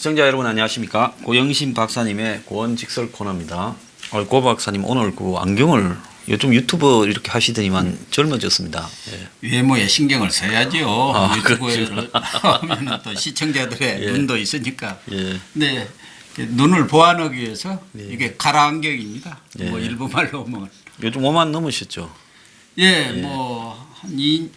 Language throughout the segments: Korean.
시청자 여러분 안녕하십니까? 고영신 박사님의 고원직설 코너입니다. 고 박사님 오늘 그 안경을 요즘 유튜브 이렇게 하시더니만 젊어졌습니다. 예. 외모에 신경을 써야죠. 유튜브를 그렇죠. 하면 또 시청자들의 예. 눈도 있으니까. 예. 근데 눈을 보완하기 위해서 예. 이게 가라 안경입니다. 예. 뭐 일부 말로 하면. 요즘 5만 넘으셨죠? 예, 뭐 한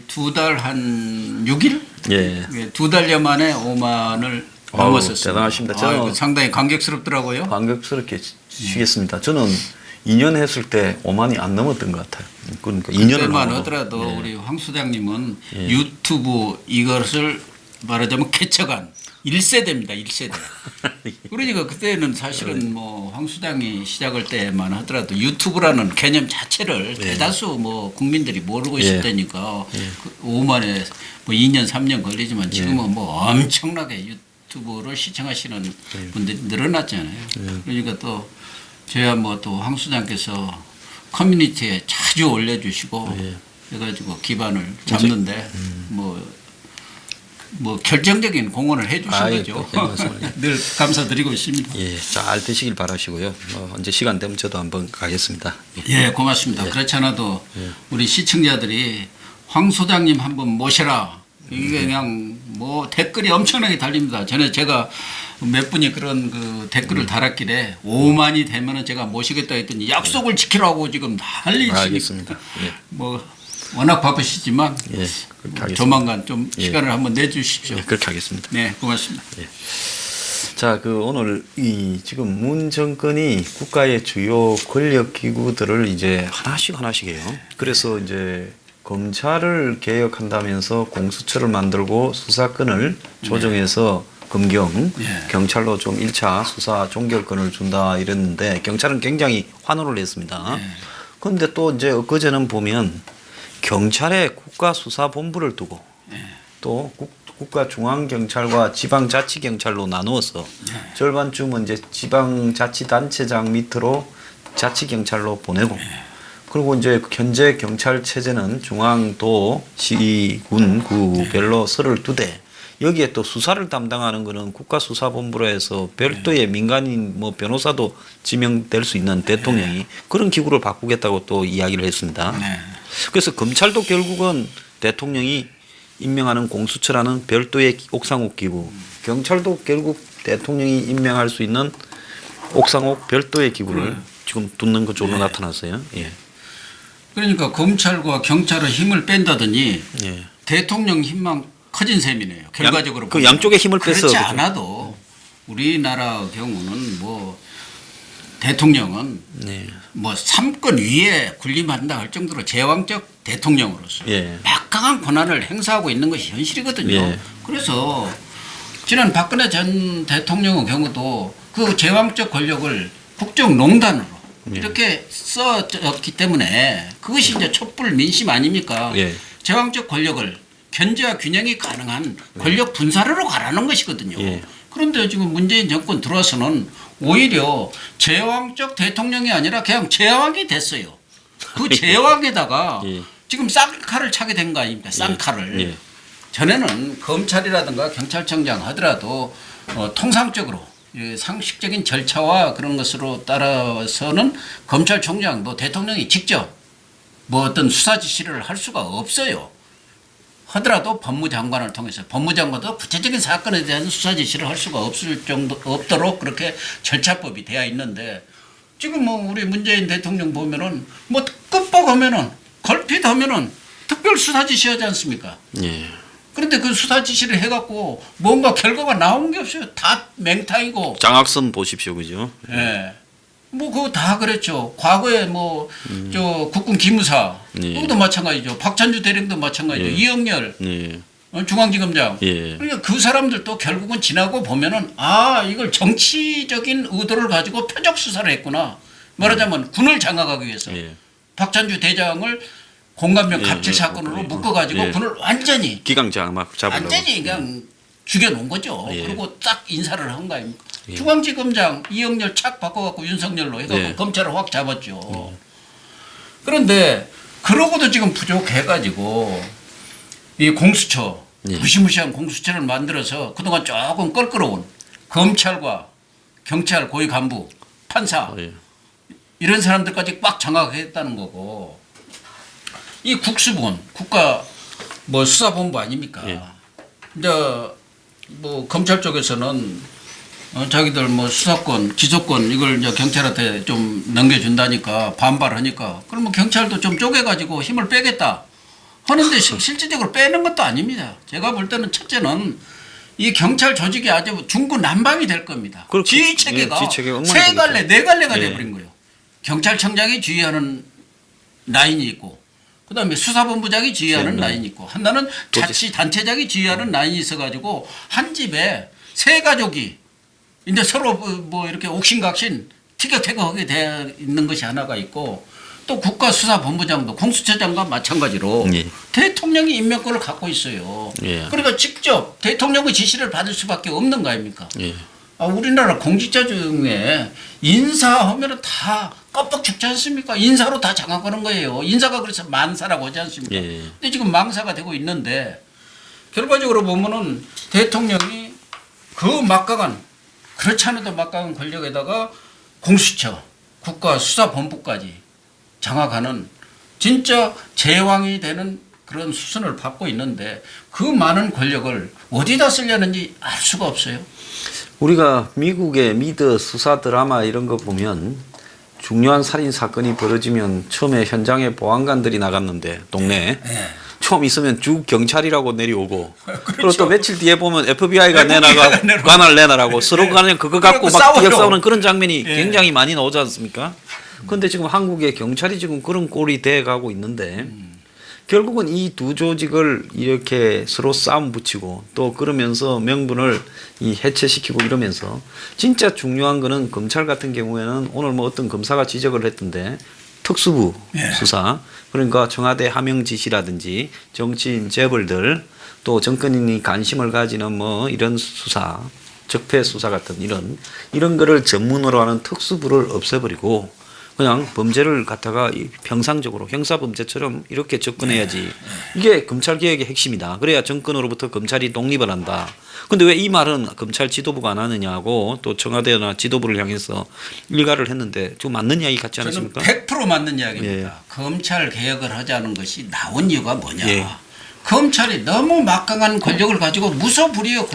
두 달 한 6일? 예. 예, 2달여 만에 5만을 아우, 넘었었습니다. 대단하십니다. 저는 아이고, 상당히 감격스럽더라고요. 감격스럽게 쉬겠습니다. 저는 2년 했을 때 5만이 안 넘었던 것 같아요. 그러니까 2년을 그때만 하더라도 우리 황 소장님은 유튜브 이것을 말하자면 개척한 1세대입니다. 1세대. 그러니까 그때는 사실은 뭐 황 소장이 시작할 때만 하더라도 유튜브라는 개념 자체를 대다수 뭐 국민들이 모르고 있을 때니까 그 5만에 뭐 2년 3년 걸리지만 지금은 뭐 엄청나게 유튜브를 시청하시는 분들이 늘어났잖아요. 그러니까 또 저야 뭐 또 황 소장께서 커뮤니티에 자주 올려주시고 해가지고 기반을 잡는데 뭐 결정적인 공헌을 해주신 거죠. 늘 감사드리고 있습니다. 예, 잘 되시길 바라시고요. 언제 시간 되면 저도 한번 가겠습니다. 예, 고맙습니다. 그렇지 않아도 우리 시청자들이 황 소장님 한번 모셔라. 이게 그냥 뭐 댓글이 엄청나게 달립니다. 전에 제가 몇 분이 그런 그 댓글을 달았길래 5만이 되면은 제가 모시겠다 했더니 약속을 지키라고 지금 난리치니까. 알겠습니다. 예. 뭐 워낙 바쁘시지만 예, 그렇게 하겠습니다. 조만간 좀 시간을 한번 내주십시오. 예, 그렇게 하겠습니다. 네, 고맙습니다. 자, 그 오늘 이 지금 문 정권이 국가의 주요 권력 기구들을 이제 하나씩 해요. 그래서 이제 검찰을 개혁한다면서 공수처를 만들고 수사권을 조정해서 검경, 경찰로 좀 1차 수사 종결권을 준다 이랬는데 경찰은 굉장히 환호를 했습니다. 그런데 또 이제 엊그제는 보면 경찰에 국가수사본부를 두고 또 국가중앙경찰과 지방자치경찰로 나누어서 절반쯤은 이제 지방자치단체장 밑으로 자치경찰로 보내고 그리고 이제 현재 경찰 체제는 중앙도 시군 구별로 32대 여기에 또 수사를 담당하는 거는 국가수사본부로 해서 별도의 민간인 뭐 변호사도 지명될 수 있는 대통령이 그런 기구를 바꾸겠다고 또 이야기를 했습니다. 그래서 검찰도 결국은 대통령이 임명하는 공수처라는 별도의 옥상옥 기구, 경찰도 결국 대통령이 임명할 수 있는 옥상옥 별도의 기구를 지금 두는 것으로 나타났어요. 예. 그러니까 검찰과 경찰의 힘을 뺀다더니 대통령 힘만 커진 셈이네요. 결과적으로 그 양쪽의 힘을 빼서 그렇지 않아도 우리나라 경우는 뭐 대통령은 뭐 3권 위에 군림한다 할 정도로 제왕적 대통령으로서 막강한 권한을 행사하고 있는 것이 현실이거든요. 그래서 지난 박근혜 전 대통령의 경우도 그 제왕적 권력을 국정농단으로 이렇게 썼기 때문에 그것이 이제 촛불 민심 아닙니까? 제왕적 권력을 견제와 균형이 가능한 권력 분산으로 가라는 것이거든요. 그런데 지금 문재인 정권 들어와서는 오히려 제왕적 대통령이 아니라 그냥 제왕이 됐어요. 그 제왕에다가 지금 쌍칼을 차게 된 거 아닙니까? 쌍칼을. 전에는 검찰이라든가 경찰청장 하더라도 통상적으로 상식적인 절차와 그런 것으로 따라서는 검찰총장도 대통령이 직접 뭐 어떤 수사 지시를 할 수가 없어요. 하더라도 법무장관을 통해서 법무장관도 구체적인 사건에 대한 수사 지시를 할 수가 없도록 그렇게 절차법이 되어 있는데 지금 뭐 우리 문재인 대통령 보면은 뭐 끝보고면은 걸핏하면은 특별 수사 지시하지 않습니까? 그런데 그 수사 지시를 해갖고 뭔가 결과가 나온 게 없어요. 다 맹탕이고. 장학선 보십시오, 그죠? 뭐 그거 다 그랬죠. 과거에 뭐 저 국군 기무사 그것도 마찬가지죠. 박찬주 대령도 마찬가지죠. 이영렬 중앙지검장. 그러니까 그 사람들도 결국은 지나고 보면은 아 이걸 정치적인 의도를 가지고 표적 수사를 했구나. 말하자면 군을 장악하기 위해서 박찬주 대장을 공감병 갑질 사건으로 묶어가지고 군을 완전히 기강장 막 잡으려고 완전히 그냥 죽여놓은 거죠. 그리고 딱 인사를 한 거 아닙니까? 중앙지검장 이영렬 착 바꿔갖고 윤석열로 해갖고 검찰을 확 잡았죠. 그런데 그러고도 지금 부족해가지고 이 공수처 예. 무시무시한 공수처를 만들어서 그동안 조금 껄끄러운 검찰과 경찰 고위 간부, 판사 예. 이런 사람들까지 꽉 장악했다는 거고 이 국수본 국가 뭐 수사본부 아닙니까? 예. 이제 뭐 검찰 쪽에서는 자기들 뭐 수사권, 기소권 이걸 이제 경찰한테 좀 넘겨준다니까 반발하니까 그러면 경찰도 좀 쪼개가지고 힘을 빼겠다 하는데 실질적으로 빼는 것도 아닙니다. 제가 볼 때는 첫째는 이 경찰 조직이 아주 중구난방이 될 겁니다. 그렇게, 지휘 체계가 예, 지휘 체계가 세 엉망이 갈래, 네 갈래가 예. 돼버린 거예요. 경찰청장이 지휘하는 라인이 있고, 그다음에 수사본부장이 지휘하는 라인이 있고, 하나는 자치단체장이 지휘하는 라인이 있어가지고 한 집에 세 가족이 이제 서로 뭐 이렇게 옥신각신 티격태격하게 되어 있는 것이 하나가 있고, 또 국가수사본부장도 공수처장과 마찬가지로 예. 대통령이 임명권을 갖고 있어요. 예. 그러니까 직접 대통령의 지시를 받을 수밖에 없는 거 아닙니까? 예. 우리나라 공직자 중에 인사하면 다 껍벅 죽지 않습니까? 인사로 다 장악하는 거예요. 인사가 그래서 만사라고 하지 않습니까? 예. 근데 지금 망사가 되고 있는데 결과적으로 보면은 대통령이 그 막강한 그렇지 않아도 막강한 권력에다가 공수처, 국가수사본부까지 장악하는 진짜 제왕이 되는 그런 수순을 밟고 있는데 그 많은 권력을 어디다 쓰려는지 알 수가 없어요. 우리가 미국의 미드 수사 드라마 이런 거 보면 중요한 살인 사건이 벌어지면 처음에 현장에 보안관들이 나갔는데 동네에 네. 처음 있으면 쭉 경찰이라고 내려오고 그리고 그렇죠. 또 며칠 뒤에 보면 FBI가 내놔가 내려오고. 관할 내놔라고 서로 간에 그거 갖고 그리고 막 뛰어 싸워요. 싸우는 그런 장면이 예. 굉장히 많이 나오지 않습니까? 그런데 지금 한국의 경찰이 지금 그런 꼴이 돼 가고 있는데 결국은 이 두 조직을 이렇게 서로 싸움 붙이고 또 그러면서 명분을 이 해체시키고 이러면서 진짜 중요한 거는 검찰 같은 경우에는 오늘 뭐 어떤 검사가 지적을 했던데 특수부 예. 수사 그러니까 청와대 하명 지시라든지 정치인 재벌들 또 정권인이 관심을 가지는 뭐 이런 수사 적폐 수사 같은 이런 거를 전문으로 하는 특수부를 없애버리고 그냥 범죄를 갖다가 평상적으로 형사범죄처럼 이렇게 접근해야지. 이게 검찰개혁의 핵심이다. 그래야 정권으로부터 검찰이 독립을 한다. 근데 왜 이 말은 검찰 지도부가 안 하느냐고 또 청와대나 지도부를 향해서 일가를 했는데 좀 맞는 이야기 같지 저는 않습니까? 100% 맞는 이야기입니다. 예. 검찰 개혁을 하자는 것이 나온 이유가 뭐냐. 예. 검찰이 너무 막강한 권력을 가지고 무소불위의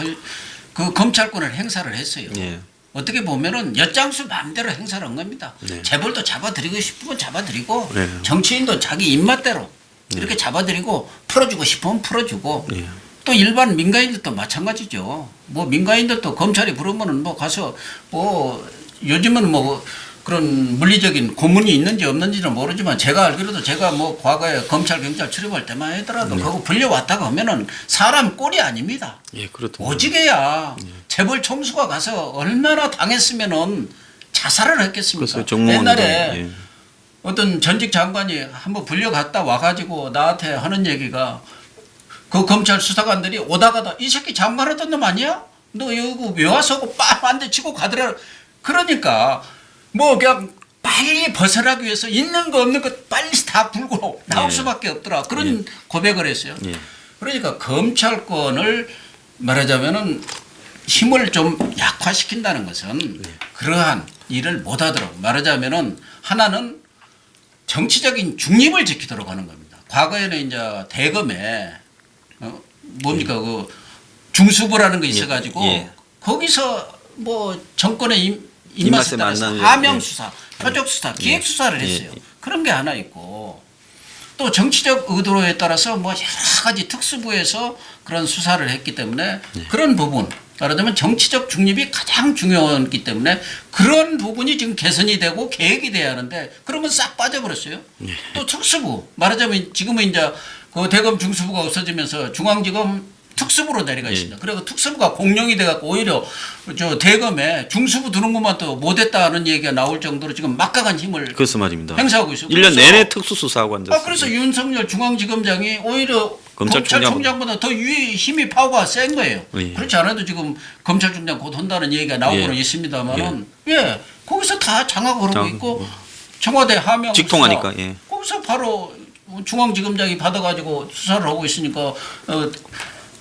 그 검찰권을 행사를 했어요. 예. 어떻게 보면은 엿장수 마음대로 행사를 한 겁니다. 네. 재벌도 잡아들이고 싶으면 잡아들이고 네. 정치인도 자기 입맛대로 이렇게 잡아들이고 풀어주고 싶으면 풀어주고 예. 또 일반 민간인들도 마찬가지죠. 뭐 민간인들도 검찰이 부르면은 뭐 가서 뭐 요즘은 뭐 그런 물리적인 고문이 있는지 없는지는 모르지만 제가 알기로도 제가 뭐 과거에 검찰 경찰 출입할 때만 하더라도 그거 불려왔다가 하면은 사람 꼴이 아닙니다. 예, 그렇습니다. 오지게야 재벌 총수가 가서 얼마나 당했으면은 자살을 했겠습니까? 그래서 정무원도 옛날에 예. 어떤 전직 장관이 한번 불려갔다 와가지고 나한테 하는 얘기가 그 검찰 수사관들이 오다가다 이 새끼 장관하던 놈 아니야? 너 여기 왜 와서 빰 한 대 치고 가더라. 그러니까 뭐 그냥 빨리 벗어나기 위해서 있는 거 없는 거 빨리 다 불고 나올 예. 수밖에 없더라. 그런 예. 고백을 했어요. 예. 그러니까 검찰권을 말하자면은 힘을 좀 약화시킨다는 것은 그러한 일을 못하도록 말하자면은 하나는 정치적인 중립을 지키도록 하는 겁니다. 과거에는 이제 대검에 뭡니까 그 중수부라는 거 있어가지고 예. 거기서 뭐 정권의 입맛에 입맛에 따라서 맞는 하명 예. 수사, 표적 수사, 기획 수사를 했어요. 예. 그런 게 하나 있고 또 정치적 의도에 따라서 뭐 여러 가지 특수부에서 그런 수사를 했기 때문에 그런 부분 말하자면 정치적 중립이 가장 중요하기 때문에 그런 부분이 지금 개선이 되고 계획이 돼야 하는데 그런 건 싹 빠져버렸어요. 또 특수부 말하자면 지금은 이제 그 대검 중수부가 없어지면서 중앙지검 특수부로 내려가 있습니다. 그리고 특수부가 공룡이 돼갖고 오히려 저 대검에 중수부 두는 것만 또 못했다는 얘기가 나올 정도로 지금 막강한 힘을 그래서 말입니다. 행사하고 있어요. 1년 내내 특수수사하고 앉았어요. 그래서 윤석열 중앙지검장이 오히려 검찰총장보다 검찰총장보다 더 힘이 파워가 센 거예요. 예. 그렇지 않아도 지금 검찰총장 곧 한다는 얘기가 나오고는 예. 있습니다만은 거기서 다 장악을 하고 장악, 있고 청와대 하명 직통하니까, 수사, 예. 거기서 바로 중앙지검장이 받아가지고 수사를 하고 있으니까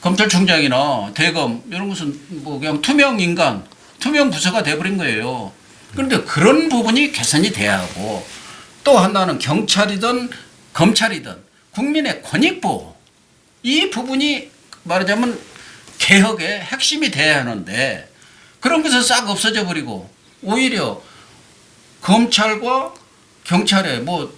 검찰총장이나 대검 이런 것은 뭐 그냥 투명 인간, 투명 부서가 돼버린 거예요. 그런데 그런 부분이 개선이 돼야 하고 또 하나는 경찰이든 검찰이든 국민의 권익보호 이 부분이 말하자면 개혁의 핵심이 돼야 하는데 그런 것은 싹 없어져 버리고 오히려 검찰과 경찰의 뭐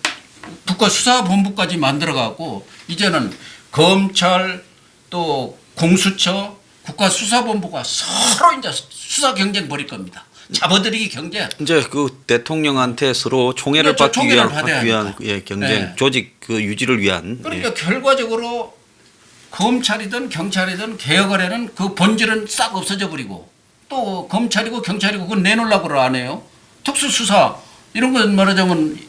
국가수사본부까지 만들어갖고 이제는 검찰 또 공수처 국가수사본부가 서로 이제 수사 경쟁 벌일 겁니다. 잡아들이기 경쟁. 이제 그 대통령한테 서로 총애를 그렇죠. 받기 총애를 위한, 받아야 예, 경쟁, 네. 조직 그 유지를 위한. 그러니까 예. 결과적으로 검찰이든 경찰이든 개혁을 하는 그 본질은 싹 없어져 버리고 또 검찰이고 경찰이고 그건 내놓으려고 안 해요. 특수수사 이런 건 말하자면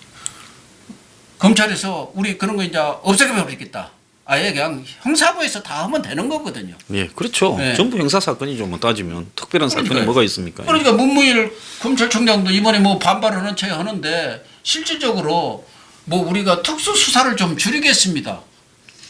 검찰에서 우리 그런 거 이제 없애버리겠다. 아예 그냥 형사부에서 다 하면 되는 거거든요. 예, 그렇죠. 네. 전부 형사 사건이죠. 뭐 따지면 특별한 사건이 그러니까요. 뭐가 있습니까? 그러니까 문무일 검찰총장도 이번에 뭐 반발하는 체 하는데 실질적으로 뭐 우리가 특수수사를 좀 줄이겠습니다.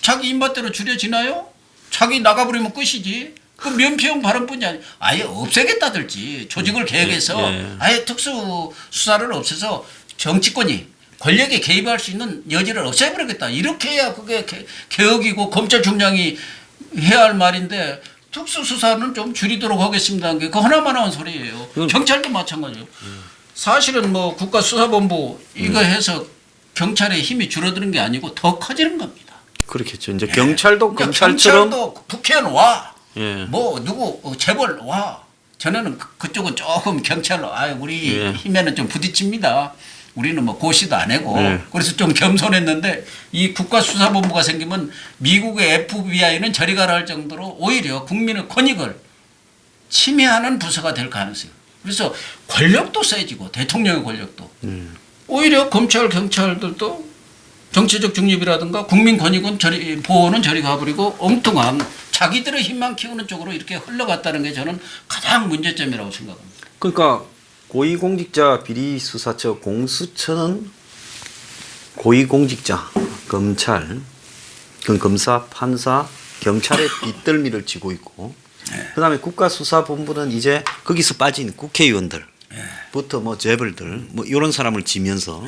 자기 입맛대로 줄여지나요? 자기 나가버리면 끝이지. 그 면피용 발언뿐이 아니라 아예 없애겠다들지 조직을 개혁해서 예. 아예 특수수사를 없애서 정치권이 권력에 개입할 수 있는 여지를 없애버리겠다. 이렇게 해야 그게 개혁이고 검찰총장이 해야 할 말인데 특수수사는 좀 줄이도록 하겠습니다. 그거 하나만 하는 소리예요. 경찰도 마찬가지예요. 사실은 뭐 국가수사본부 이거 해서 경찰의 힘이 줄어드는 게 아니고 더 커지는 겁니다. 그렇겠죠. 이제 경찰도 그러니까 검찰처럼 경찰도 국회의원 와. 예. 뭐 누구 재벌 와. 저는 그쪽은 조금 경찰로 우리 예. 힘에는 좀 부딪힙니다. 우리는 뭐 고시도 안 하고 예. 그래서 좀 겸손했는데 이 국가수사본부가 생기면 미국의 FBI는 저리 가라 할 정도로 오히려 국민의 권익을 침해하는 부서가 될 가능성이. 그래서 권력도 세지고 대통령의 권력도 오히려 검찰 경찰들도 정치적 중립이라든가 국민 권익은 저리 보호는 저리 가버리고 엉뚱한 자기들의 힘만 키우는 쪽으로 이렇게 흘러갔다는 게 저는 가장 문제점이라고 생각합니다. 그러니까 고위공직자 비리수사처 공수처는 고위공직자 검찰, 검사, 판사, 경찰의 뒷덜미를 쥐고 있고 그다음에 국가수사본부는 이제 거기서 빠진 국회의원들부터 뭐 재벌들 뭐 이런 사람을 지면서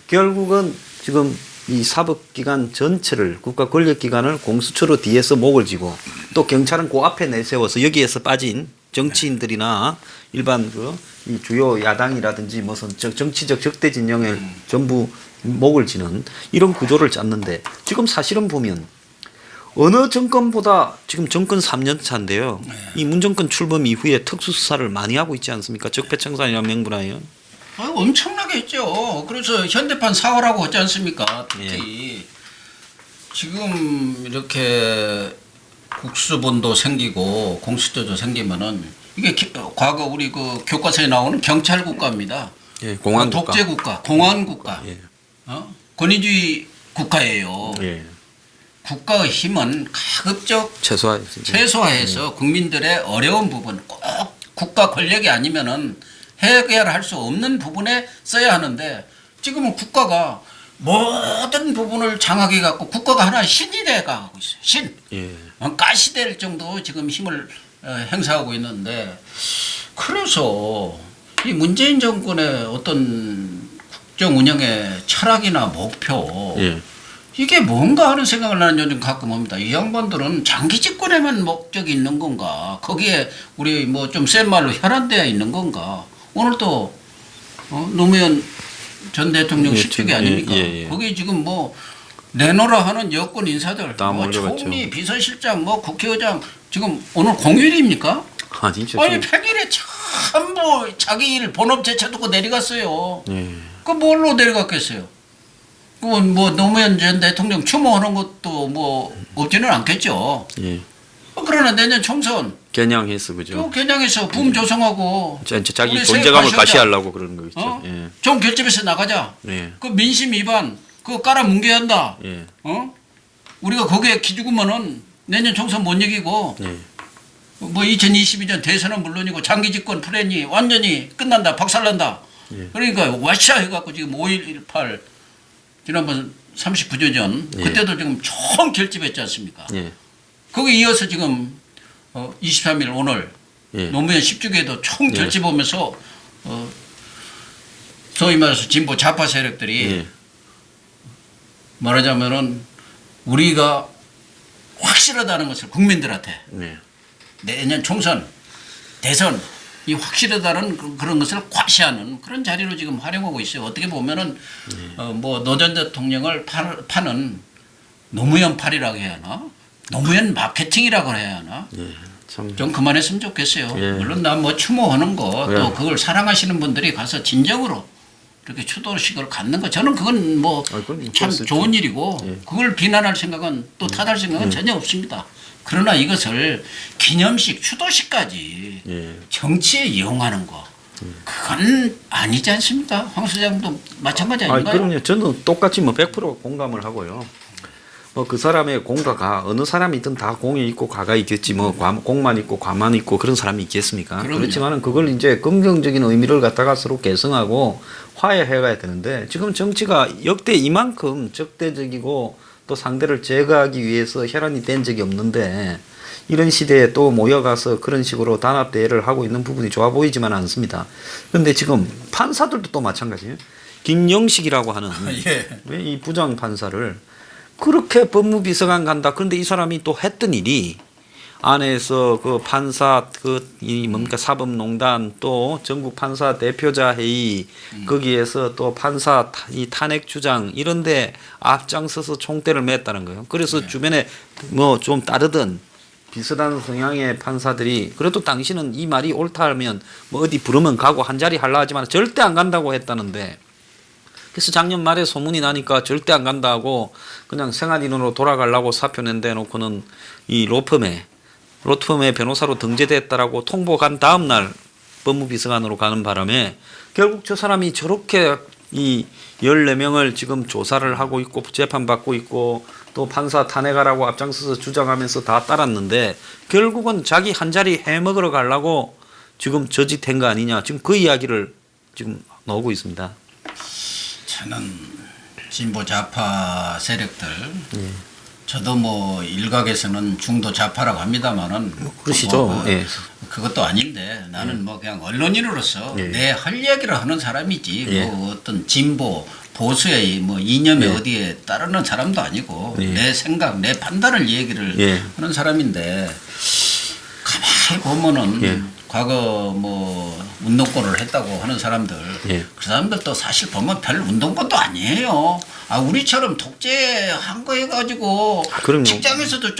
결국은 지금 이 사법기관 전체를 국가 권력기관을 공수처로 뒤에서 목을 쥐고 또 경찰은 그 앞에 내세워서 여기에서 빠진 정치인들이나 일반 이 주요 야당이라든지 무슨 정치적 적대 진영에 전부 목을 쥐는 이런 구조를 짰는데 지금 사실은 보면 어느 정권보다 지금 정권 3년 차인데요. 이 문정권 출범 이후에 특수수사를 많이 하고 있지 않습니까? 적폐청산이라는 명분하에. 엄청나게 했죠. 그래서 현대판 사활하고 하지 않습니까? 특히 지금 이렇게 국수본도 생기고 공수처도 생기면은 이게 과거 우리 그 교과서에 나오는 경찰 국가입니다. 예, 공안 국가. 독재 국가, 공안 국가, 예. 권위주의 국가예요. 예. 국가의 힘은 가급적 최소화해서 국민들의 어려운 부분 꼭 국가 권력이 아니면은 해결할 수 없는 부분에 써야 하는데 지금은 국가가 모든 부분을 장악해 갖고 국가가 하나 신이 돼 가고 있어요. 신. 예. 가시될 정도 지금 힘을 행사하고 있는데 그래서 이 문재인 정권의 어떤 국정 운영의 철학이나 목표 예. 이게 뭔가 하는 생각을 나는 요즘 가끔 합니다. 이 양반들은 장기 집권에만 목적이 있는 건가? 거기에 우리 뭐 좀 센 말로 혈안되어 있는 건가? 오늘 또 노무현 전 대통령 예, 실직이 아닙니까? 예. 거기 지금 뭐 내놓으라 하는 여권 인사들, 땀 뭐 흘려갔죠. 총리, 비서실장, 뭐 국회의장 지금 오늘 공휴일입니까? 아니, 아니 평일에 전부 자기 일 본업 제쳐두고 내려갔어요. 예. 그 뭘로 내려갔겠어요? 그건 뭐 노무현 전 대통령 추모하는 것도 뭐 없지는 않겠죠. 예. 그러나 내년 총선 겨냥해서 그죠. 또 겨냥해서 붐 조성하고 자기 우리 존재감을 새 과시하려고 그러는 거겠죠. 어? 예. 좀 결집해서 나가자. 예. 그 민심 위반 그거 깔아 뭉개야 한다. 예. 우리가 거기에 기죽으면은 내년 총선 못 이기고 예. 뭐 2022년 대선은 물론이고 장기 집권 플랜이 완전히 끝난다. 박살난다. 예. 그러니까 와샤 해갖고 지금 5.18 지난번 39조 전 예. 그때도 지금 총 결집했지 않습니까? 예. 거기에 이어서 지금 23일 오늘 예. 노무현 10주기에도 총 예. 결집하면서 소위 말해서 진보 좌파 세력들이 예. 말하자면은 우리가 확실하다는 것을 국민들한테 네. 내년 총선, 대선 이 확실하다는 그런 것을 과시하는 그런 자리로 지금 활용하고 있어요. 어떻게 보면은 뭐 노 전 대통령을 파는 노무현 팔이라고 해야 하나, 노무현 마케팅이라고 해야 하나. 예. 참. 좀 그만했으면 좋겠어요. 예. 물론 나 뭐 추모하는 거 또 예. 그걸 사랑하시는 분들이 가서 진정으로 이렇게 추도식을 갖는 거 저는 그건 뭐 그건 참 그럴 수 좋은 있죠. 일이고 예. 그걸 비난할 생각은 또 탓할 생각은 전혀 없습니다. 그러나 이것을 기념식 추도식까지 예. 정치에 이용하는 거 그건 아니지 않습니까? 황 소장도 마찬가지 아, 아닌가요? 그럼요. 저는 똑같이 뭐 100% 공감을 하고요. 뭐 그 사람의 공과 가 어느 사람이든 다 공이 있고 가가 있겠지 뭐 공만 있고 과만 있고 그런 사람이 있겠습니까? 그럼요. 그렇지만은 그걸 이제 긍정적인 의미를 갖다가 서로 개성하고 화해해가야 되는데 지금 정치가 역대 이만큼 적대적이고 또 상대를 제거하기 위해서 혈안이 된 적이 없는데 이런 시대에 또 모여가서 그런 식으로 단합대회를 하고 있는 부분이 좋아 보이지만 않습니다. 그런데 지금 판사들도 또 마찬가지예요. 김영식이라고 하는 예. 왜 이 부장 판사를 그렇게 법무비서관 간다. 그런데 이 사람이 또 했던 일이 안에서 그 판사 이 뭡니까 사법농단 또 전국 판사 대표자 회의 거기에서 또 판사 이 탄핵 주장 이런데 앞장서서 총대를 맸다는 거예요. 그래서 주변에 뭐 좀 따르던 비슷한 성향의 판사들이 그래도 당신은 이 말이 옳다 하면 뭐 어디 부르면 가고 한 자리 하려 하지만 절대 안 간다고 했다는데. 그래서 작년 말에 소문이 나니까 절대 안 간다 하고 그냥 생활인으로 돌아가려고 사표 낸데 놓고는 이 로펌에 변호사로 등재됐다라고 통보 간 다음 날 법무비서관으로 가는 바람에 결국 저 사람이 저렇게 이 14명을 지금 조사를 하고 있고 재판받고 있고 또 판사 탄핵하라고 앞장서서 주장하면서 다 따랐는데 결국은 자기 한 자리 해먹으러 가려고 지금 저짓한 거 아니냐. 지금 그 이야기를 지금 나오고 있습니다. 저는 진보 좌파 세력들 저도 뭐 일각에서는 중도 좌파라고 합니다만은 그러시죠. 예. 그것도 아닌데 나는 뭐 그냥 언론인으로서 예. 내 할 이야기를 하는 사람이지 예. 뭐 어떤 진보 보수의 뭐 이념에 예. 어디에 따르는 사람도 아니고 예. 내 생각 내 판단을 얘기를 예. 하는 사람인데 가만히 보면은 예. 과거 뭐 운동권을 했다고 하는 사람들 예. 그 사람들도 사실 보면 별 운동권도 아니에요. 아 우리처럼 독재한 거 해가지고 그럼요. 직장에서도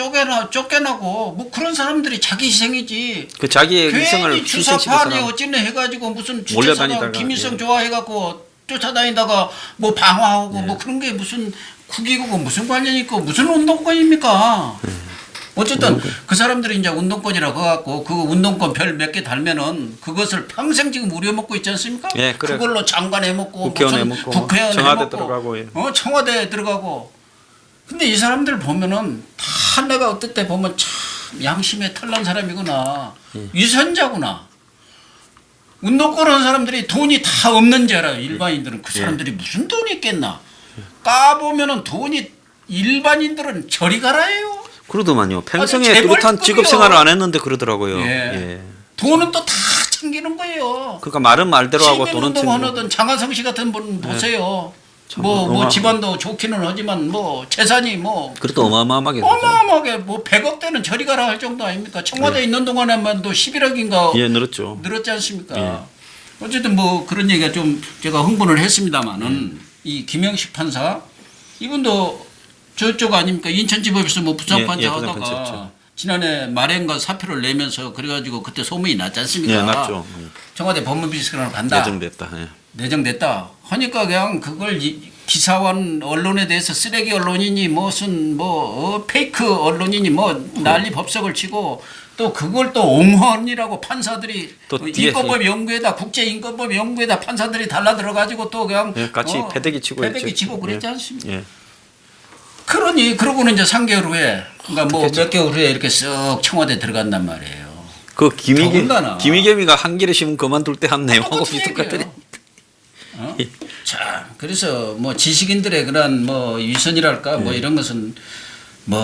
쫓겨나고 뭐 그런 사람들이 자기 희생이지. 그 자기의 희생을 괜히 주사파니 희생시켜서 어찌네 해가지고 무슨 몰려다니다가, 주체사가 김일성 예. 좋아해갖고 쫓아다니다가 뭐 방어하고 예. 뭐 그런 게 무슨 국익하고 무슨 관련이 있고 무슨 운동권입니까? 어쨌든 그 사람들이 이제 운동권이라고 해갖고 그 운동권 별 몇 개 달면은 그것을 평생 지금 우려먹고 있지 않습니까? 예, 그래. 그걸로 장관 해먹고 국회의원 무슨 해먹고, 국회의원 청와대 해먹고 들어가고, 예. 청와대에 들어가고 근데 이 사람들 보면은 다 내가 어떨 때 보면 참 양심에 털난 사람이구나 위선자구나 운동권 하는 사람들이 돈이 다 없는 줄 알아요. 일반인들은 그 사람들이 무슨 돈이 있겠나 까보면은 돈이 일반인들은 저리 가라예요. 그러더만요. 평생에 재벌급이요. 뚜렷한 직업 생활을 안 했는데 그러더라고요. 예. 예. 돈은 또 다 챙기는 거예요. 그러니까 말은 말대로 하고 돈은 시민운동 챙기고. 하던 장하성 씨 같은 분 보세요. 참 뭐 어마- 집안도 좋기는 하지만 뭐 재산이 뭐 그래도 어마어마하게 되죠. 어마어마하게 뭐 100억대는 저리 가라 할 정도 아닙니까? 청와대에 있는 동안에만도 11억인가 예, 늘었죠. 늘었지 않습니까? 예. 어쨌든 뭐 그런 얘기가 좀 제가 흥분을 했습니다만은 이 김영식 판사 이분도 저쪽 아닙니까? 인천지법에서 뭐 부장판사 예, 예, 하다가 부장판사였죠. 지난해 말행과 사표를 내면서 그래가지고 그때 소문이 났지 않습니까? 예, 맞죠. 청와대 법무비서관으로 간다. 예정됐다. 예. 내정됐다. 하니까 그냥 그걸 기사원 언론에 대해서 쓰레기 언론이니 무슨 페이크 언론이니 뭐 난리 법석을 치고 또 그걸 또 옹호원이라고 판사들이 또 뒤에 인권법 연구에다 국제인권법 연구에다 판사들이 달라들어가지고 또 그냥 예, 같이 패대기 치고 패대기 했죠. 치고 그랬지 예. 않습니까? 예. 그러고는 이제 3개월 후에 그러니까 뭐 그렇겠죠. 몇 개월 후에 이렇게 쓱 청와대 들어간단 말이에요. 그 더군다나. 김희겸이가 한길에 심은 그만둘 때 한 내용하고 똑같은 비슷하더니. 얘기예요. 자, 그래서 뭐 지식인들의 그런 뭐 위선이랄까 뭐 이런 것은 뭐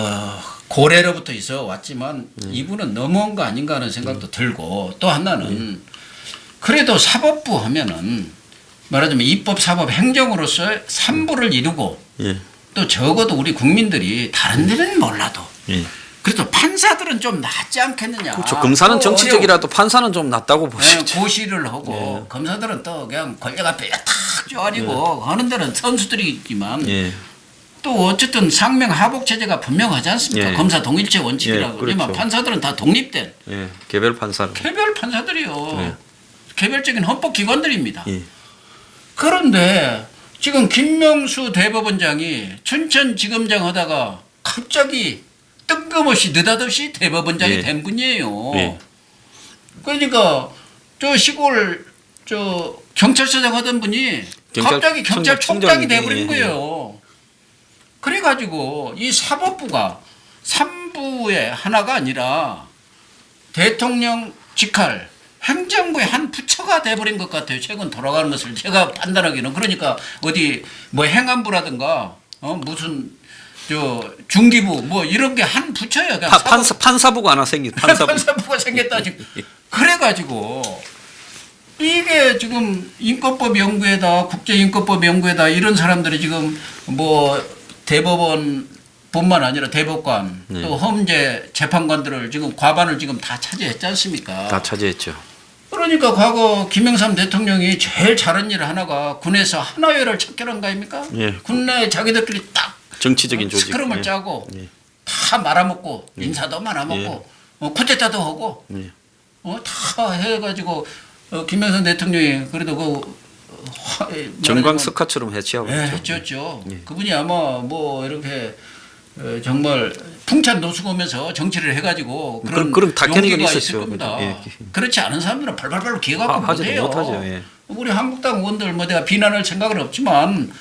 고래로부터 있어 왔지만 이분은 너무한 거 아닌가 하는 생각도 들고 또 하나는 그래도 사법부 하면은 말하자면 입법, 사법, 행정으로서 3부를 이루고 예. 또 적어도 우리 국민들이 다른 데는 몰라도 예. 그래도 판사들은 좀 낫지 않겠느냐. 그렇죠. 검사는 정치적이라도 판사는 좀 낫다고 보시죠. 고시를 하고 검사들은 또 그냥 권력 앞에 탁 쪼아리고 하는 데는 선수들이 있지만 예. 또 어쨌든 상명하복 체제가 분명하지 않습니까? 예. 검사 동일체 원칙이라고. 예, 그렇죠. 하지만 판사들은 다 독립된 예. 개별 판사로. 개별 판사들이요. 예. 개별적인 헌법기관들입니다. 예. 그런데 지금 김명수 대법원장이 춘천지검장 하다가 갑자기 뜬금없이 느닷없이 대법원장이 예. 된 분이에요. 예. 그러니까 저 시골 저 경찰서장 하던 분이 갑자기 경찰총장이 돼버린 예. 거예요. 그래가지고 이 사법부가 3부의 하나가 아니라 대통령 직할 행정부의 한 부처가 돼버린 것 같아요. 최근 돌아가는 것을 제가 판단하기는. 그러니까 어디 뭐 행안부라든가 무슨 저 중기부 뭐 이런 게 한 부처예요. 그냥 판사부가 하나 판사부가 생겼다 지금. 그래가지고 이게 지금 인권법 연구회다, 국제인권법 연구회다 이런 사람들이 지금 뭐 대법원 뿐만 아니라 대법관 또 헌재 재판관들을 지금 과반을 지금 다 차지했지 않습니까? 다 차지했죠. 그러니까 과거 김영삼 대통령이 제일 잘한 일 하나가 군에서 하나회를 척결한 거 아닙니까? 예. 군 내에 자기들끼리 딱 정치적인 조직. 스크럼을 예. 짜고 예. 다 말아먹고 인사도 말아먹고 쿠데타도 하고 예. 다 해가지고 김영삼 대통령이 그래도 정광 석화처럼 해치하고 있죠. 했죠. 그분이 아마 뭐 이렇게 정말 풍찬 노숙하면서 정치를 해가지고 그런 다큐멘터리가 용기가 있을 있었죠. 겁니다. 예. 그렇지 않은 사람들은 발발발 기어갖고 못해요. 못하죠. 예. 우리 한국당 의원들 뭐 내가 비난할 생각은 없지만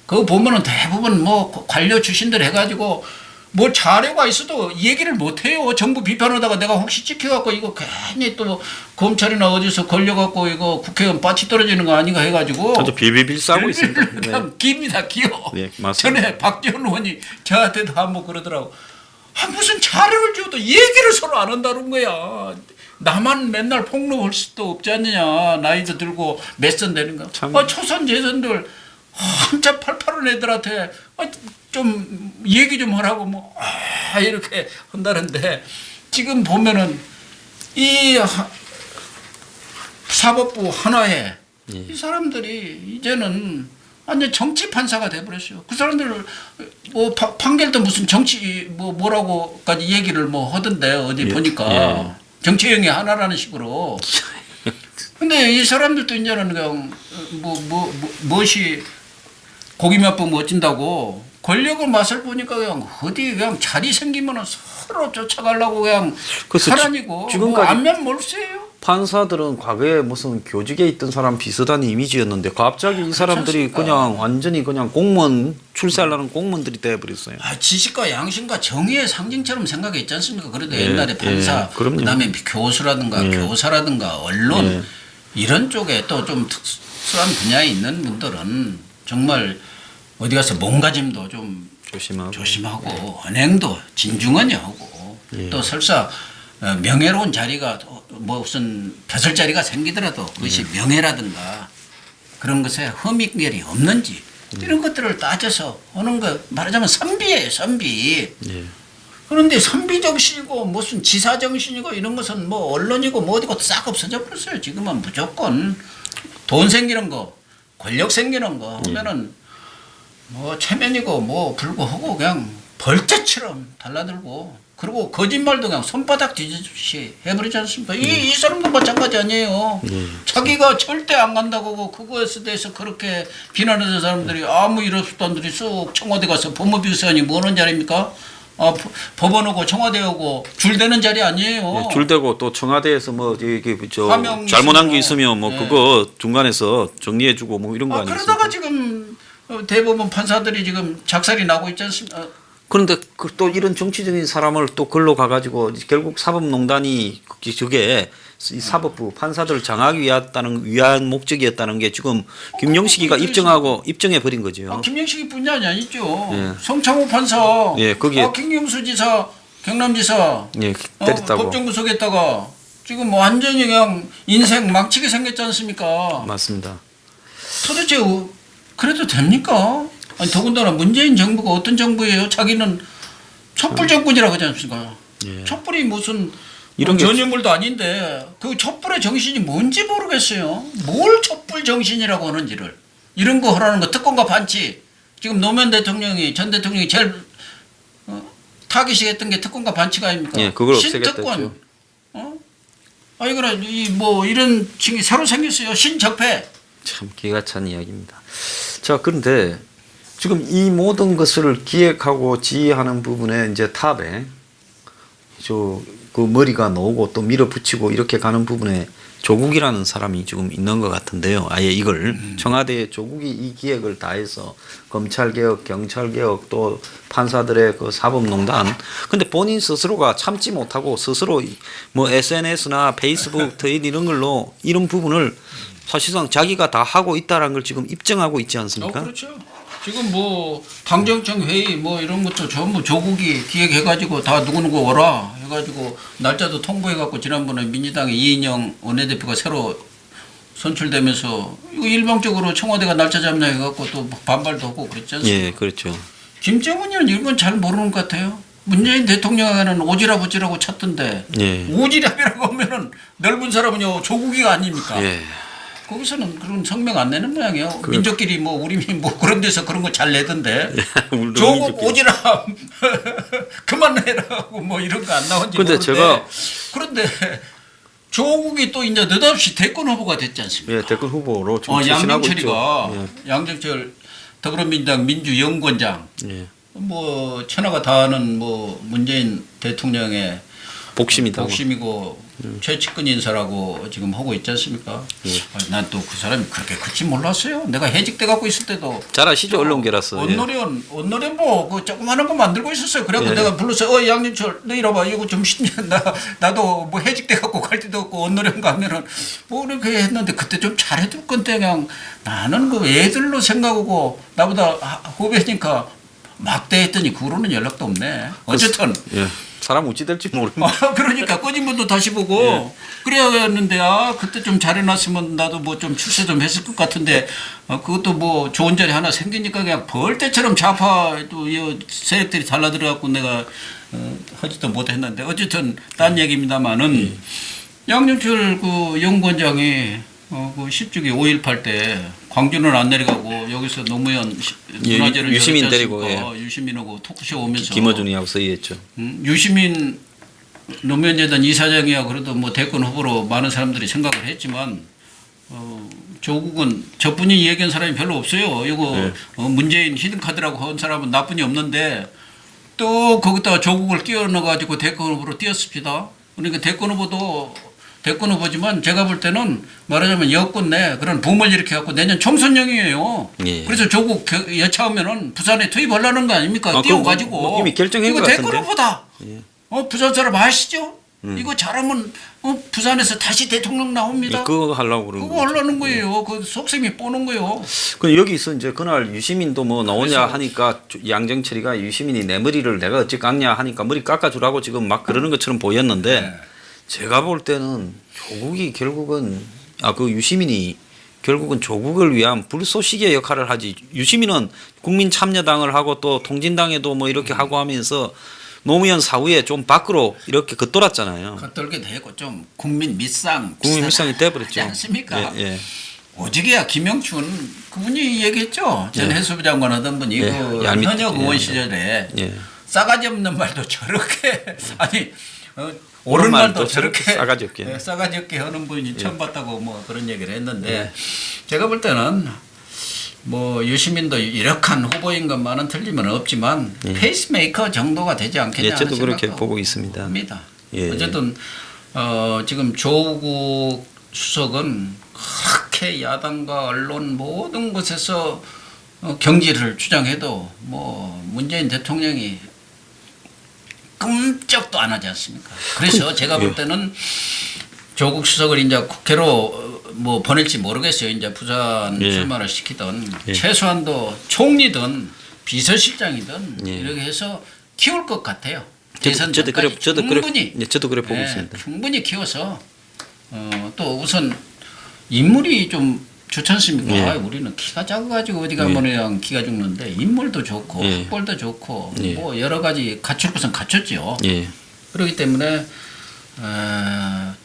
그거 보면은 대부분 뭐 관료 출신들 해가지고 뭐 자료가 있어도 얘기를 못해요. 정부 비판하다가 내가 혹시 찍혀갖고 이거 괜히 또 검찰이나 어디서 걸려갖고 이거 국회의원 빠치 떨어지는 거 아닌가 해가지고 아주 빌빌빌 싸고 있습니다. 그냥 깁니다 기어. 네, 맞습니다. 전에 박지원 의원이 저한테도 한번 그러더라고. 무슨 자료를 줘도 얘기를 서로 안 한다는 거야. 나만 맨날 폭로할 수도 없지 않느냐. 나이도 들고 몇 선 되는 거. 초선 재선들 한참 팔팔한 애들한테 좀 얘기 좀 하라고 뭐 이렇게 한다는데 지금 보면은 이 사법부 하나에 이 사람들이 이제는 완전 정치 판사가 돼버렸어요. 그 사람들 뭐 판결도 무슨 정치 뭐라고까지 얘기를 뭐 하던데 어디 보니까 정치형의 하나라는 식으로. 근데 이 사람들도 이제는 그냥 무엇이 고기 맛보면 어찐다고 권력을 맛을 보니까 그냥 어디 그냥 자리 생기면은 서로 쫓아가려고 그냥 사라지고 뭐 안면 몰수예요. 판사들은 과거에 무슨 교직에 있던 사람 비슷한 이미지였는데 갑자기 이 사람들이 그냥 완전히 그냥 공무원 출세하려는 공무원들이 돼버렸어요. 지식과 양심과 정의의 상징처럼 생각했지 않습니까? 그래도 옛날에 판사, 그다음에 교수라든가 교사라든가 언론 이런 쪽에 또 좀 특수한 분야에 있는 분들은 정말 어디 가서 몸가짐도 좀 조심하고 언행도 진중하게 하고 또 설사 명예로운 자리가 뭐 무슨 벼슬 자리가 생기더라도 그것이 명예라든가 그런 것에 흠익결이 없는지 이런 것들을 따져서 하는 거 말하자면 선비예요, 선비. 그런데 선비 정신이고 무슨 지사 정신이고 이런 것은 뭐 언론이고 뭐 어디고 싹 없어져 버렸어요. 지금은 무조건 돈 생기는 거, 권력 생기는 거 하면은 뭐 체면이고 뭐 불구하고 그냥 벌떼처럼 달라들고 그리고 거짓말도 그냥 손바닥 뒤지듯이 해버리지 않습니까? 이 사람도 마찬가지 아니에요. 자기가 절대 안 간다고 그거에 대해서 그렇게 비난하는 사람들이 아무 일 없을 단들이 쑥 청와대 가서 법무비서관이 뭐 하는 자리입니까? 법원하고 청와대하고 줄대는 자리 아니에요. 줄대고 또 청와대에서 뭐 잘못한 게 있으면 뭐 그거 중간에서 정리해주고 뭐 이런 거 아니겠습니까? 그러다가 지금 대법원 판사들이 지금 작살이 나고 있지 않습니까? 그런데 또 이런 정치적인 사람을 또 걸로 가가지고 결국 사법농단이 저게 이 사법부 판사들을 장하기 위한 목적이었다는 게 지금 김영식이가 입증해 버린 거죠. 김영식이뿐이 아니죠. 성창호 판사, 거기에 김경수 지사 경남지사 예, 때렸다고. 법정 구속했다가 지금 완전히 그냥 인생 망치게 생겼지 않습니까? 맞습니다. 도대체 그래도 됩니까? 아니 더군다나 문재인 정부가 어떤 정부예요? 자기는 촛불 정권이라고 하지 않습니까? 예. 촛불이 무슨 이런 게 전유물도 아닌데 그 촛불의 정신이 뭔지 모르겠어요. 뭘 촛불 정신이라고 하는지를 이런 거 하라는 거 특권과 반치. 지금 노무현 대통령이 전 대통령이 제일 타깃이했던 게 특권과 반치가 아닙니까? 예, 그걸 없애겠다 신특권. 했죠. 아니 그래 뭐 이런 층이 새로 생겼어요. 신적폐. 참 기가 찬 이야기입니다. 자, 그런데 지금 이 모든 것을 기획하고 지휘하는 부분에 이제 탑에 그 머리가 나오고 또 밀어붙이고 이렇게 가는 부분에 조국이라는 사람이 지금 있는 것 같은데요. 아예 이걸 청와대 조국이 이 기획을 다 해서 검찰개혁, 경찰개혁 또 판사들의 그 사법농단. 근데 본인 스스로가 참지 못하고 스스로 뭐 SNS나 페이스북, 트윗 이런 걸로 이런 부분을 사실상 자기가 다 하고 있다는 걸 지금 입증하고 있지 않습니까? 그렇죠. 지금 뭐 당정청 회의 뭐 이런 것도 전부 조국이 기획해가지고 다 누구누구 오라 해가지고 날짜도 통보해갖고 지난번에 민주당의 이인영 원내대표가 새로 선출되면서 이거 일방적으로 청와대가 날짜 잡냐 해갖고 또 반발도 하고 그랬지 않습니까? 예, 그렇죠. 김정은이는 이런 건 잘 모르는 것 같아요. 문재인 대통령에는 오지랖 찾던데 예. 오지랖이라고 하면은 넓은 사람은요 조국이가 아닙니까? 예. 거기서는 그런 성명 안 내는 모양이에요. 민족끼리 뭐 우리 뭐 그런 데서 그런 거 잘 내던데. 조국 오지랖 그만 내라고 뭐 이런 거 안 나온지 모르는데. 그런데 조국이 또 이제 느닷없이 대권 후보가 됐지 않습니까? 예, 대권 후보로 지금 추진하고 양정철이가 있죠. 양정철 더불어민주당 민주연구원장 예. 뭐 천하가 다 아는 뭐 문재인 대통령의 복심이고 최측근 인사라고 지금 하고 있지 않습니까? 예. 난 또 그 사람이 그렇게 그치 몰랐어요. 내가 해직돼 갖고 있을 때도 잘 아시죠? 언론계라서. 언노련 뭐그 조그마한 거 만들고 있었어요. 그래갖고 예. 내가 불러서 양진철 너 이러봐 이거 좀 나도 뭐 해직돼 갖고 갈 때도 없고 언노련 가면은 뭐 이렇게 했는데 그때 좀 잘해줄 건데 그냥 나는 그 애들로 생각하고 나보다 후배니까 막대했더니 그 후로는 연락도 없네. 어쨌든. 예. 사람 어찌 될지 모르는데. 그러니까 꺼진 분도 다시 보고 그래야겠는데 그때 좀 잘해놨으면 나도 뭐 좀 출세 좀 했을 것 같은데 그것도 뭐 좋은 자리 하나 생기니까 그냥 벌떼처럼 좌파 또 이 세력들이 달라들어갖고 내가 하지도 못했는데 어쨌든 딴 얘기입니다만은 양정철 그 연구원장이 그 10주기 5.18 때 광주는 안 내려가고 여기서 노무현 문화재를 유시민 데리고 유시민하고 토크쇼 오면서 김어준이하고 서의했죠. 유시민 노무현재단 이사장이야 그래도 뭐 대권 후보로 많은 사람들이 생각을 했지만 조국은 저분이 얘기한 사람이 별로 없어요. 이거 문재인 히든카드라고 한 사람은 나뿐이 없는데 또 거기다가 조국을 끼워 넣어가지고 대권 후보로 뛰었습니다. 그러니까 대권 후보지만 제가 볼 때는 말하자면 여권 내 그런 붐을 일으켜갖고 내년 총선용이에요. 예. 그래서 조국 여차하면은 부산에 투입하려는 거 아닙니까? 띄워가지고. 뭐 이미 결정한 것 이거 같은데. 대권 후보다. 예. 부산 사람 아시죠? 이거 잘하면 부산에서 다시 대통령 나옵니다. 그거 하려고 그러는 그거 하려는 거예요. 그 속셈이 뽀는 거예요. 그 여기서 이제 그날 유시민도 뭐 나오냐 하니까 양정철이가 유시민이 내 머리를 내가 어찌 깎냐 하니까 머리 깎아주라고 지금 막 그러는 것처럼 보였는데 제가 볼 때는 조국이 결국은 그 유시민이 결국은 조국을 위한 불쏘시개 역할을 하지. 유시민은 국민참여당을 하고 또 통진당에도 뭐 이렇게 하고 하면서 노무현 사후에 좀 밖으로 이렇게 겉돌았잖아요. 겉돌게 되고 좀 국민 밑상 국민 밑상이 돼버렸죠. 않습니까? 예. 오직이야 김영춘 그분이 얘기했죠. 전 해수부 장관 하던 분이 그 현역 의원 시절에 싸가지 없는 말도 저렇게 아니 옳은 말도 저렇게 싸가지 없게 싸가지 없게 하는 분이 처음 봤다고 뭐 그런 얘기를 했는데 제가 볼 때는 뭐 유시민도 유력한 후보인 것만은 틀림은 없지만 페이스메이커 정도가 되지 않겠냐 저도 하는 그렇게 생각도 보고 있습니다. 합니다. 예. 어쨌든 지금 조국 수석은 그렇게 야당과 언론 모든 곳에서 경지를 주장해도 뭐 문재인 대통령이 끔찍도 안 하지 않습니까? 그래서 제가 볼 때는 조국 수석을 이제 국회로 뭐 보낼지 모르겠어요. 이제 부산 출마를 시키든 최소한도 총리든 비서실장이든 이렇게 해서 키울 것 같아요. 대선 전까지 충분히 저도 그래 보고 예, 있습니다. 충분히 키워서 또 우선 인물이 좀 좋지 않습니까? 예. 우리는 키가 작아가지고 어디 가면 그냥 키가 죽는데 인물도 좋고 예. 학벌도 좋고 예. 뭐 여러 가지 갖출 것은 갖췄죠. 예. 그렇기 때문에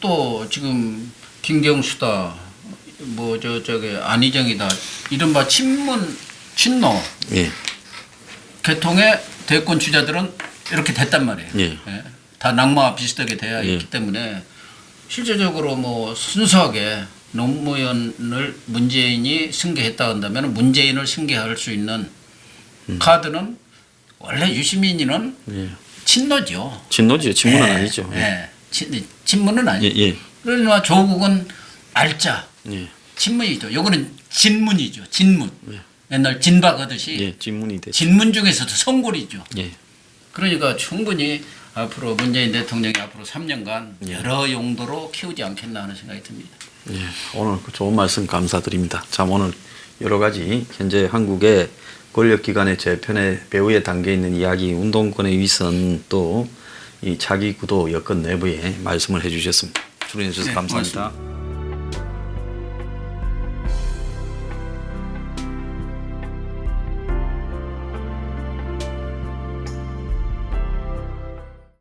또 지금 김경수다 뭐 저기 안희정이다 이른바 친노 예. 계통의 대권 주자들은 이렇게 됐단 말이에요. 예. 예. 다 낙마와 비슷하게 돼야 예. 있기 때문에 실제적으로 뭐 순수하게 노무현을 문재인이 승계했다 한다면 문재인을 승계할 수 있는 카드는 원래 유시민이는 예. 친노죠. 친노지요. 친문은 아니죠. 예. 친문은 아니죠. 예. 예. 그러나 조국은 알자. 예. 친문이죠. 요거는 진문이죠. 진문. 예. 옛날 진박 하듯이 예. 진문이 돼. 진문 중에서도 성골이죠. 예. 그러니까 충분히 앞으로 문재인 대통령이 앞으로 3년간 예. 여러 용도로 키우지 않겠나 하는 생각이 듭니다. 예. 오늘 그 좋은 말씀 감사드립니다. 참 오늘 여러 가지 현재 한국의 권력기관의 재편의 배후에 담겨 있는 이야기, 운동권의 위선 또 이 차기 구도 여건 내부에 말씀을 해주셨습니다. 출연해 주셔서 네, 감사합니다. 고맙습니다.